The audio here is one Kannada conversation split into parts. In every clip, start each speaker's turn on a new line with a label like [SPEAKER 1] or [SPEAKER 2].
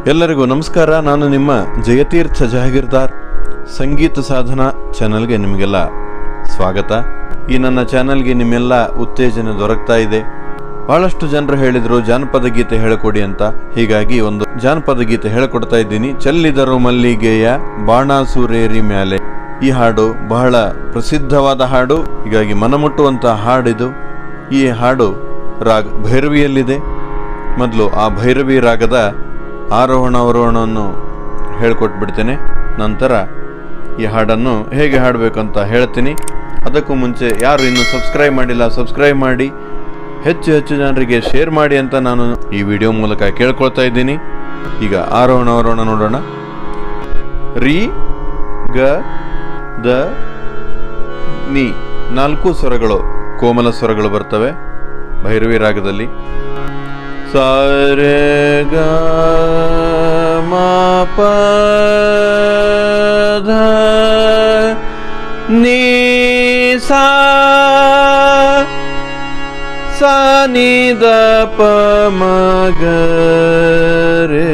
[SPEAKER 1] ಎಲ್ಲರಿಗೂ ನಮಸ್ಕಾರ. ನಾನು ನಿಮ್ಮ ಜಯತೀರ್ಥ ಜಹಗೀರ್ದಾರ್. ಸಂಗೀತ ಸಾಧನಾ ಚಾನಲ್ಗೆ ನಿಮಗೆಲ್ಲ ಸ್ವಾಗತ. ಈ ನನ್ನ ಚಾನಲ್ಗೆ ನಿಮ್ಮೆಲ್ಲ ಉತ್ತೇಜನ ದೊರಕ್ತಾ ಇದೆ. ಬಹಳಷ್ಟು ಜನರು ಹೇಳಿದರು ಜಾನಪದ ಗೀತೆ ಹೇಳಿಕೊಡಿ ಅಂತ. ಹೀಗಾಗಿ ಒಂದು ಜಾನಪದ ಗೀತೆ ಹೇಳಿಕೊಡ್ತಾ ಇದ್ದೀನಿ. ಚೆಲ್ಲಿದರು ಮಲ್ಲಿಗೆಯ ಬಾಣಾಸುರೇರಿ ಮ್ಯಾಲೆ. ಈ ಹಾಡು ಬಹಳ ಪ್ರಸಿದ್ಧವಾದ ಹಾಡು, ಹೀಗಾಗಿ ಮನಮುಟ್ಟುವಂತಹ ಹಾಡಿದು. ಈ ಹಾಡು ರಾಗ ಭೈರವಿಯಲ್ಲಿದೆ. ಮೊದಲು ಆ ಭೈರವಿ ರಾಗದ ಆರೋಹಣ ಅವರೋಹಣವನ್ನು ಹೇಳ್ಕೊಟ್ಬಿಡ್ತೇನೆ. ನಂತರ ಈ ಹಾಡನ್ನು ಹೇಗೆ ಹಾಡಬೇಕಂತ ಹೇಳ್ತೀನಿ. ಅದಕ್ಕೂ ಮುಂಚೆ ಯಾರು ಇನ್ನೂ ಸಬ್ಸ್ಕ್ರೈಬ್ ಮಾಡಿಲ್ಲ, ಸಬ್ಸ್ಕ್ರೈಬ್ ಮಾಡಿ, ಹೆಚ್ಚು ಜನರಿಗೆ ಶೇರ್ ಮಾಡಿ ಅಂತ ನಾನು ಈ ವಿಡಿಯೋ ಮೂಲಕ ಕೇಳ್ಕೊಳ್ತಾ ಇದ್ದೀನಿ. ಈಗ ಆರೋಹಣ ಅವರೋಹಣ ನೋಡೋಣ. ರಿ ಗ ದ ನಿ 4 ಸ್ವರಗಳು, ಕೋಮಲ ಸ್ವರಗಳು ಬರ್ತವೆ ಭೈರವಿ ರಾಗದಲ್ಲಿ. ಸಾರೆ ಗ ಮ ಪ ಧ ನಿ ಸಾ ಸ ನಿ ದ ಪ ಮ ಗ ರೇ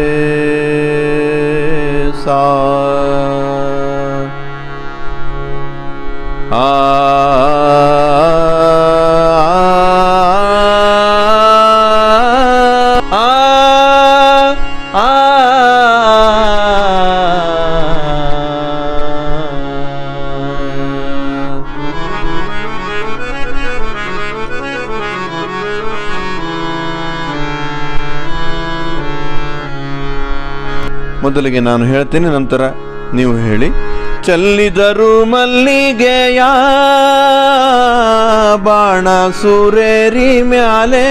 [SPEAKER 1] ಸಾ ಆ ಮೊದಲಿಗೆ ನಾನು ಹೇಳ್ತೀನಿ, ನಂತರ ನೀವು ಹೇಳಿ. ಚೆಲ್ಲಿದರು ಮಲ್ಲಿಗೆಯ ಬಾಣ ಸುರೇರಿ ಮ್ಯಾಲೆ,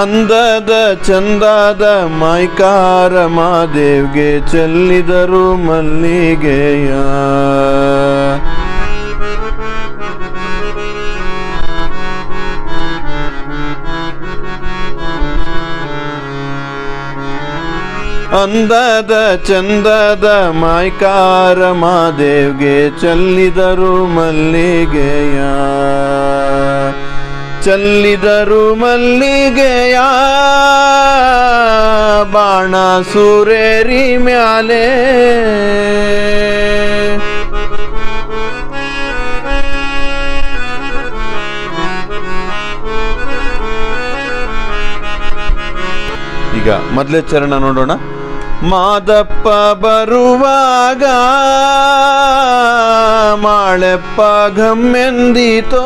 [SPEAKER 1] ಅಂದದ ಚಂದದ ಮೈಕಾರ ಮಾದೇವ್ಗೆ ಚೆಲ್ಲಿದರು ಮಲ್ಲಿಗೆಯ. ಅಂದದ ಚಂದದ ಮೈಕಾರ ಮಾದೇವ್ಗೆ ಚೆಲ್ಲಿದರು ಮಲ್ಲಿಗೆಯ. ಚೆಲ್ಲಿದರು ಮಲ್ಲಿಗೆಯ ಬಾಣ ಸುರೇರಿ ಮ್ಯಾಲೆ, ಈಗ ಮೊದಲೇ ಚರಣ ನೋಡೋಣ. ಮಾದಪ್ಪ ಬರುವಾಗ ಮಾಳೆಪ್ಪ ಘಮ್ಮೆಂದಿತೋ,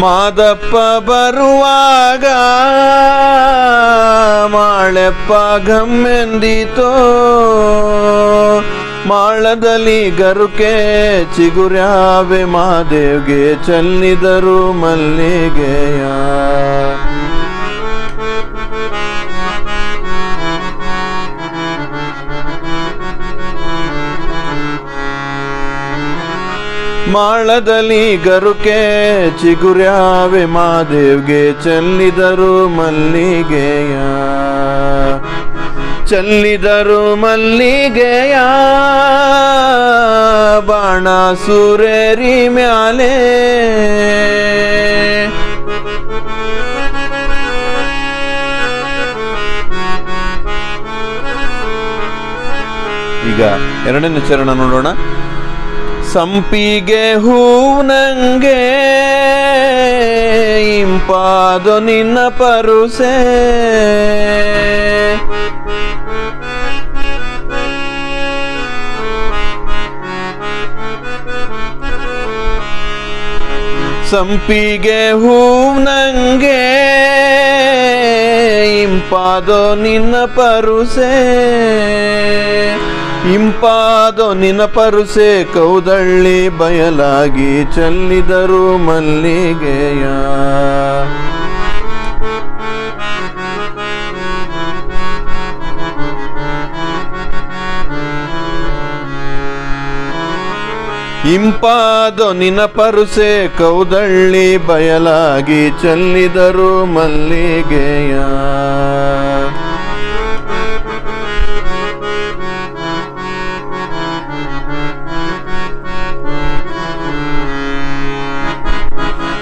[SPEAKER 1] ಮಾದಪ್ಪ ಬರುವಾಗ ಮಾಳೆಪ್ಪ ಘಮ್ಮೆಂದಿತೋ, ಮಾಳದಲ್ಲಿ ಗರುಕೆ ಚಿಗುರ್ಯಾವೆ ಮಾದೇವ್ಗೆ ಚೆಲ್ಲಿದರು ಮಲ್ಲಿಗೆಯ. ಮಾಳದಲ್ಲಿ ಗರುಕೆ ಚಿಗುರ್ಯಾವೆ ಮಾದೇವ್ಗೆ ಚೆಲ್ಲಿದರು ಮಲ್ಲಿಗೆಯ. ಚೆಲ್ಲಿದರು ಮಲ್ಲಿಗೆಯ ಬಾಣ ಸುರೇರಿ ಮ್ಯಾಲೆ, ಈಗ ಎರಡನೇ ಚರಣ ನೋಡೋಣ. ಸಂಪಿಗೆ ಹೂನಂಗೆ ಇಂಪಾದೋ ನಿನ್ನ ಪರುಸೆ, ಸಂಪಿಗೆ ಹೂನಂಗೆ ಇಂಪಾದೋ ನಿನ್ನ ಪರುಸೆ, ಇಂಪಾದೋ ನಿನ್ನ ಪರುಸೆ ಕೌದಳ್ಳಿ ಬಯಲಾಗಿ ಚೆಲ್ಲಿದರು ಮಲ್ಲಿಗೆಯ. ಇಂಪಾದೊ ನಿನ ಪರುಸೆ ಕೌದಳ್ಳಿ ಬಯಲಾಗಿ ಚೆಲ್ಲಿದರು ಮಲ್ಲಿಗೆಯ.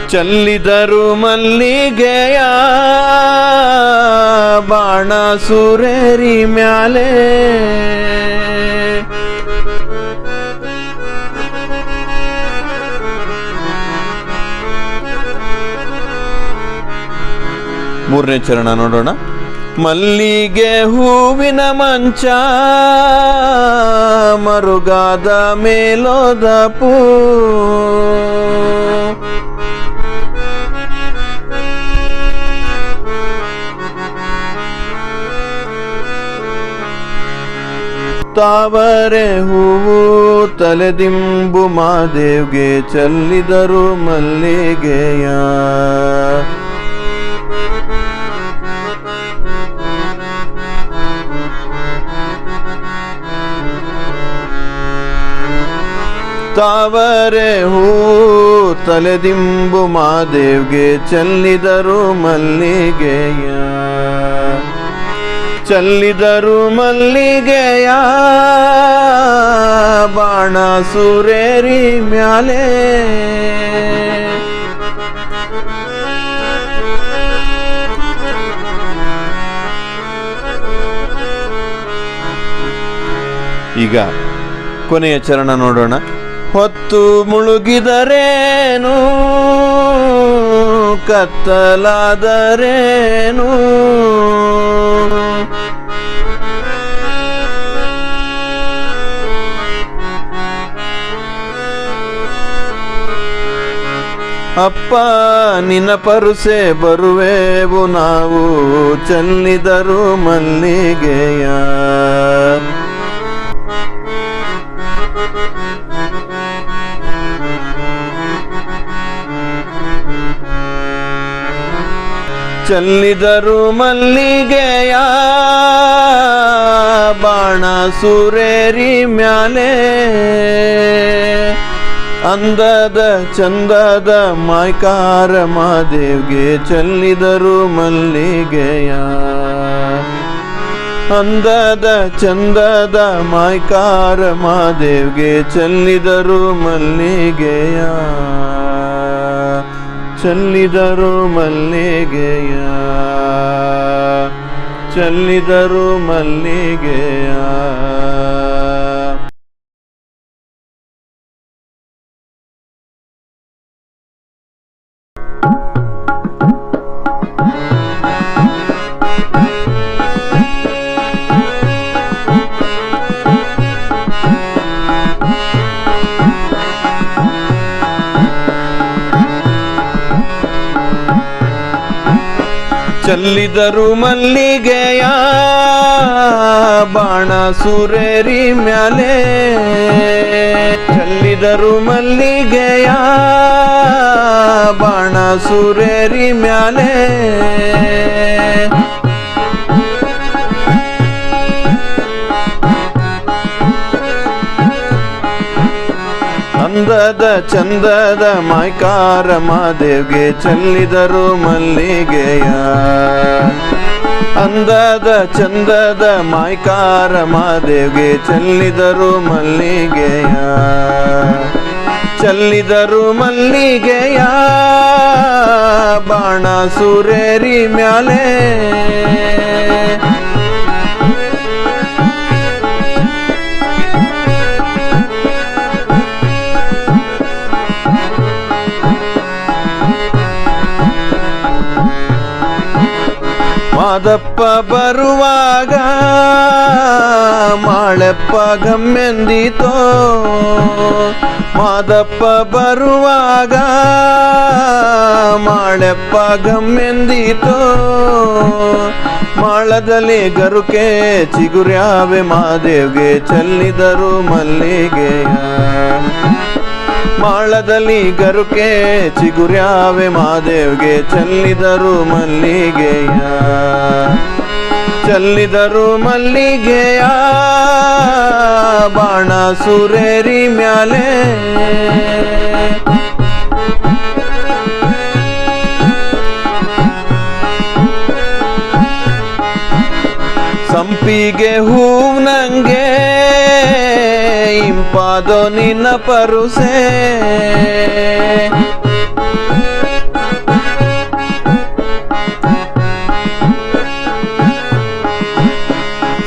[SPEAKER 1] ಚೆಲ್ಲಿದರು ಮಲ್ಲಿಗೆಯ ಬಾಣ ಸುರೇರಿ ಮ್ಯಾಲೆ. ಮೂರನೇ ಚರಣ ನೋಡೋಣ. ಮಲ್ಲಿಗೆ ಹೂವಿನ ಮಂಚ ಮರುಗಾದ ಮೇಲೋದ ಪೂ. ತಾವರೆ ಹೂವು ತಲೆದಿಂಬು ಮಾದೇವ್ಗೆ ಚೆಲ್ಲಿದರು ಮಲ್ಲಿಗೆಯ. ತಾವರೆ ಹೂವು ತಲೆದಿಂಬು ಮಾದೇವ್ಗೆ ಚೆಲ್ಲಿದರು ಮಲ್ಲಿಗೆಯ. ಚೆಲ್ಲಿದರು ಮಲ್ಲಿಗೆಯ ಬಾಣ ಸುರೇರಿ ಮ್ಯಾಲೆ. ಈಗ ಕೊನೆಯ ಚರಣ ನೋಡೋಣ. ಹೊತ್ತು ಮುಳುಗಿದರೇನು ಕತ್ತಲಾದರೇನು, ಅಪ್ಪ ನಿನ್ನ ಪರುಸೆ ಬರುವೆವು ನಾವು ಚೆಲ್ಲಿದರು ಮಲ್ಲಿಗೆಯ. ಚೆಲ್ಲಿದರು ಮಲ್ಲಿಗೆಯ ಬಾಣ ಸುರೇರಿ ಮ್ಯಾಲೆ. ಅಂದದ ಚಂದದ ಮಾಯ್ಕಾರ ಮಾದೇವ್ಗೆ ಚೆಲ್ಲಿದರು ಮಲ್ಲಿಗೆಯ. ಅಂದದ ಚಂದದ ಮಾಯ್ಕಾರ ಮಾದೇವ್ಗೆ ಚೆಲ್ಲಿದರು ಮಲ್ಲಿಗೆಯ. ಚೆಲ್ಲಿದರು ಮಲ್ಲಿಗೆಯ, ಚೆಲ್ಲಿದರು ಮಲ್ಲಿಗೆಯ. ಚೆಲ್ಲಿದರು ಮಲ್ಲಿಗೆಯ ಬಾಣ ಸುರೇರಿ ಮ್ಯಾಲೆ. ಚೆಲ್ಲಿದರು ಮಲ್ಲಿಗೆಯ ಬಾಣ ಸುರೇರಿ ಮ್ಯಾಲೆ. ಅಂದದ ಚಂದದ ಮಾಯ್ಕಾರ ಮಾದೇವ್ಗೆ ಚೆಲ್ಲಿದರು ಮಲ್ಲಿಗೆಯ. ಅಂದದ ಚಂದದ ಮಾಯ್ಕಾರ ಮಾದೇವ್ಗೆ ಚೆಲ್ಲಿದರು ಮಲ್ಲಿಗೆಯ. ಚೆಲ್ಲಿದರು ಮಲ್ಲಿಗೆಯ ಬಾಣ ಸುರೇರಿ ಮ್ಯಾಲೆ. ಮಾದಪ್ಪ ಬರುವಾಗ ಮಾಳೆಪ್ಪ ಗಮ್ಮೆಂದಿತೋ. ಮಾದಪ್ಪ ಬರುವಾಗ ಮಾಳೆಪ್ಪ ಗಮ್ಮೆಂದಿತೋ. ಮಾಳದಲ್ಲಿ ಗರುಕೆ ಚಿಗುರ್ಯಾವೆ ಮಾದೇವ್ಗೆ ಚೆಲ್ಲಿದರು ಮಲ್ಲಿಗೆಯ. ಮಾಳದಲ್ಲಿ ಗರುಕೆ ಚಿಗುರ್ಯಾವೆ ಮಾದೇವ್ಗೆ ಚೆಲ್ಲಿದರು ಮಲ್ಲಿಗೆಯ. ಚೆಲ್ಲಿದರು ಮಲ್ಲಿಗೆಯ ಬಾಣ ಸುರೇರಿ ಮ್ಯಾಲೆ ಸಂಪಿಗೆ ಹೂವ್ ನಂಗೆ ಇಂಪಾದೋ ನಿನ್ನ ಪರುಸೆ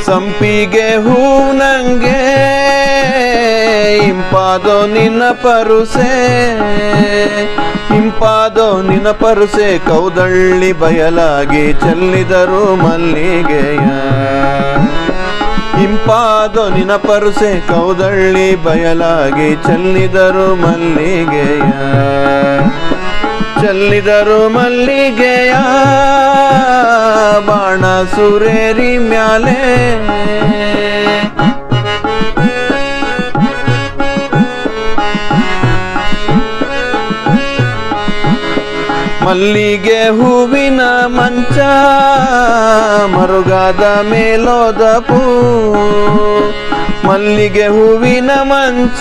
[SPEAKER 1] ಸಂಪಿಗೆ ಹೂವ್ ನಂಗೆ ಇಂಪಾದೋ ನಿನ್ನ ಪರುಸೆ ಇಂಪಾದೋ ನಿನ್ನ ಪರುಸೆ ಕೌದಳ್ಳಿ ಬಯಲಾಗಿ ಚೆಲ್ಲಿದರು ಮಲ್ಲಿಗೆಯ ಇಂಪಾದೋ ನಿನ್ನ ಪರುಸೆ ಕೌದಳ್ಳಿ ಬಯಲಾಗಿ ಚೆಲ್ಲಿದರು ಮಲ್ಲಿಗೆಯ ಚೆಲ್ಲಿದರು ಮಲ್ಲಿಗೆಯ ಬಾಣ ಸುರೇರಿ ಮ್ಯಾಲೆ ಮಲ್ಲಿಗೆ ಹೂವಿನ ಮಂಚ ಮರುಗಾದ ಮೇಲೋದ ಪೂ ಮಲ್ಲಿಗೆ ಹೂವಿನ ಮಂಚ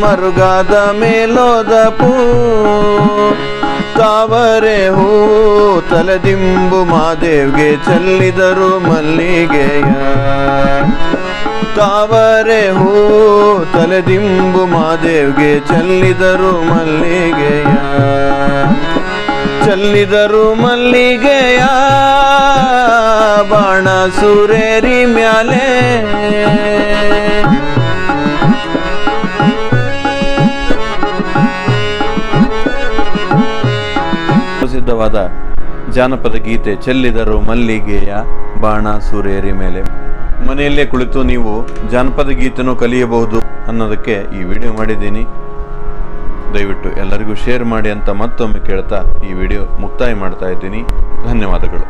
[SPEAKER 1] ಮರುಗಾದ ಮೇಲೋದ ಪೂ ತಾವರೆ ಹೂ ತಲೆದಿಂಬು ಮಾದೇವ್ಗೆ ಚೆಲ್ಲಿದರು ಮಲ್ಲಿಗೆಯ ತಾವರೆ ಹೂ ತಲೆದಿಂಬು ಮಾದೇವ್ಗೆ ಚೆಲ್ಲಿದರು ಮಲ್ಲಿಗೆಯ ಚೆಲ್ಲಿದರು ಮಲ್ಲಿಗೆಯ ಬಾಣ ಸುರೇರಿ ಮ್ಯಾಲೆ ಪ್ರಸಿದ್ಧವಾದ ಜಾನಪದ ಗೀತೆ ಚೆಲ್ಲಿದರು ಮಲ್ಲಿಗೆಯ ಬಾಣ ಸುರೇರಿ ಮೇಲೆ. ಮನೆಯಲ್ಲೇ ಕುಳಿತು ನೀವು ಜಾನಪದ ಗೀತೆನೂ ಕಲಿಯಬಹುದು ಅನ್ನೋದಕ್ಕೆ ಈ ವಿಡಿಯೋ ಮಾಡಿದ್ದೀನಿ. ದಯವಿಟ್ಟು ಎಲ್ಲರಿಗೂ ಶೇರ್ ಮಾಡಿ ಅಂತ ಮತ್ತೊಮ್ಮೆ ಕೇಳ್ತಾ ಈ ವಿಡಿಯೋ ಮುಕ್ತಾಯ ಮಾಡ್ತಾ ಇದ್ದೀನಿ. ಧನ್ಯವಾದಗಳು.